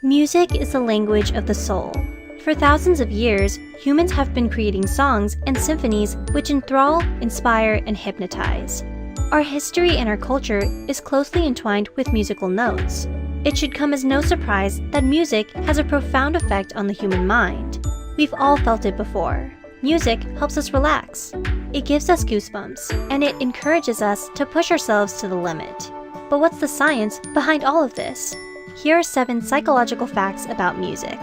Music is the language of the soul. For thousands of years, humans have been creating songs and symphonies which enthrall, inspire, and hypnotize. Our history and our culture is closely entwined with musical notes. It should come as no surprise that music has a profound effect on the human mind. We've all felt it before. Music helps us relax. It gives us goosebumps, and it encourages us to push ourselves to the limit. But what's the science behind all of this? Here are 7 psychological facts about music.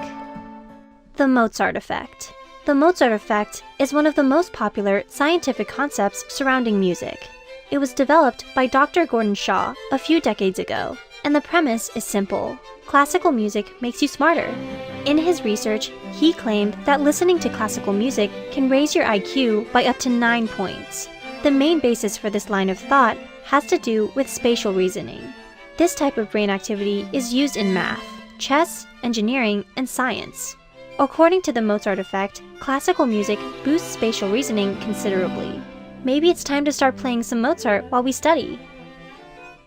The Mozart effect. The Mozart effect is one of the most popular scientific concepts surrounding music. It was developed by Dr. Gordon Shaw a few decades ago, and the premise is simple. Classical music makes you smarter. In his research, he claimed that listening to classical music can raise your IQ by up to 9 points. The main basis for this line of thought has to do with spatial reasoning. This type of brain activity is used in math, chess, engineering, and science. According to the Mozart effect, classical music boosts spatial reasoning considerably. Maybe it's time to start playing some Mozart while we study.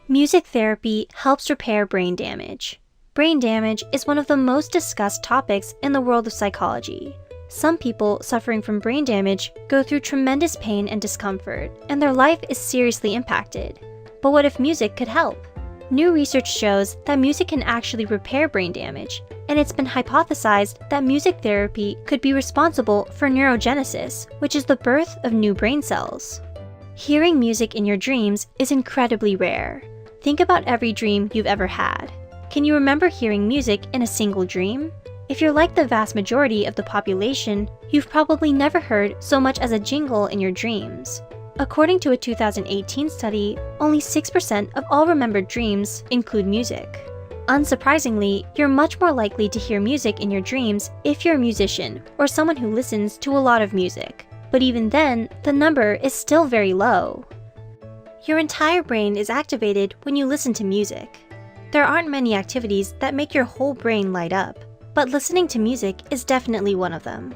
Music therapy helps repair brain damage. Brain damage is one of the most discussed topics in the world of psychology. Some people suffering from brain damage go through tremendous pain and discomfort, and their life is seriously impacted. But what if music could help? New research shows that music can actually repair brain damage, and it's been hypothesized that music therapy could be responsible for neurogenesis, which is the birth of new brain cells. Hearing music in your dreams is incredibly rare. Think about every dream you've ever had. Can you remember hearing music in a single dream? If you're like the vast majority of the population, you've probably never heard so much as a jingle in your dreams. According to a 2018 study, only 6% of all remembered dreams include music. Unsurprisingly, you're much more likely to hear music in your dreams if you're a musician or someone who listens to a lot of music. But even then, the number is still very low. Your entire brain is activated when you listen to music. There aren't many activities that make your whole brain light up, but listening to music is definitely one of them.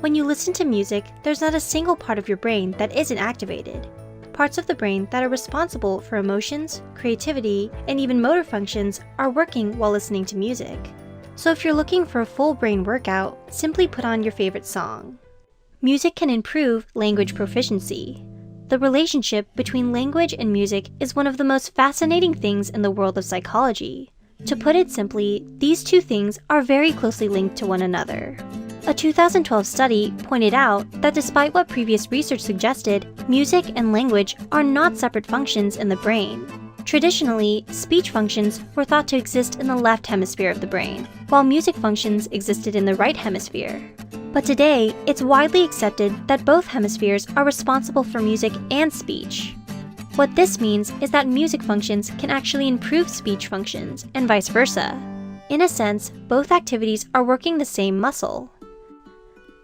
When you listen to music, there's not a single part of your brain that isn't activated. Parts of the brain that are responsible for emotions, creativity, and even motor functions are working while listening to music. So if you're looking for a full brain workout, simply put on your favorite song. Music can improve language proficiency. The relationship between language and music is one of the most fascinating things in the world of psychology. To put it simply, these two things are very closely linked to one another. A 2012 study pointed out that despite what previous research suggested, music and language are not separate functions in the brain. Traditionally, speech functions were thought to exist in the left hemisphere of the brain, while music functions existed in the right hemisphere. But today, it's widely accepted that both hemispheres are responsible for music and speech. What this means is that music functions can actually improve speech functions, and vice versa. In a sense, both activities are working the same muscle.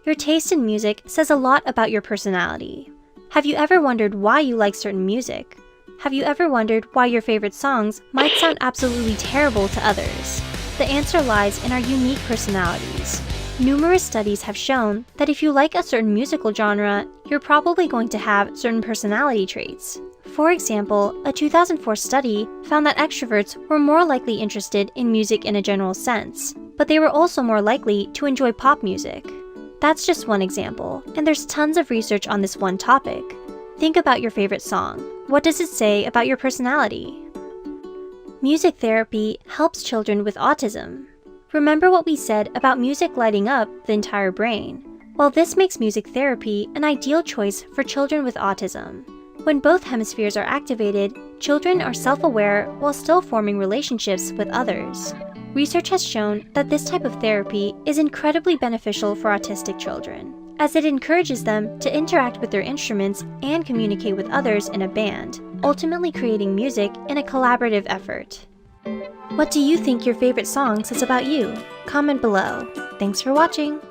Your taste in music says a lot about your personality. Have you ever wondered why you like certain music? Have you ever wondered why your favorite songs might sound absolutely terrible to others? The answer lies in our unique personalities. Numerous studies have shown that if you like a certain musical genre, you're probably going to have certain personality traits. For example, a 2004 study found that extroverts were more likely interested in music in a general sense, but they were also more likely to enjoy pop music. That's just one example, and there's tons of research on this one topic. Think about your favorite song. What does it say about your personality? Music therapy helps children with autism. Remember what we said about music lighting up the entire brain? Well, this makes music therapy an ideal choice for children with autism. When both hemispheres are activated, children are self-aware while still forming relationships with others. Research has shown that this type of therapy is incredibly beneficial for autistic children, as it encourages them to interact with their instruments and communicate with others in a band, ultimately creating music in a collaborative effort. What do you think your favorite song says about you? Comment below. Thanks for watching!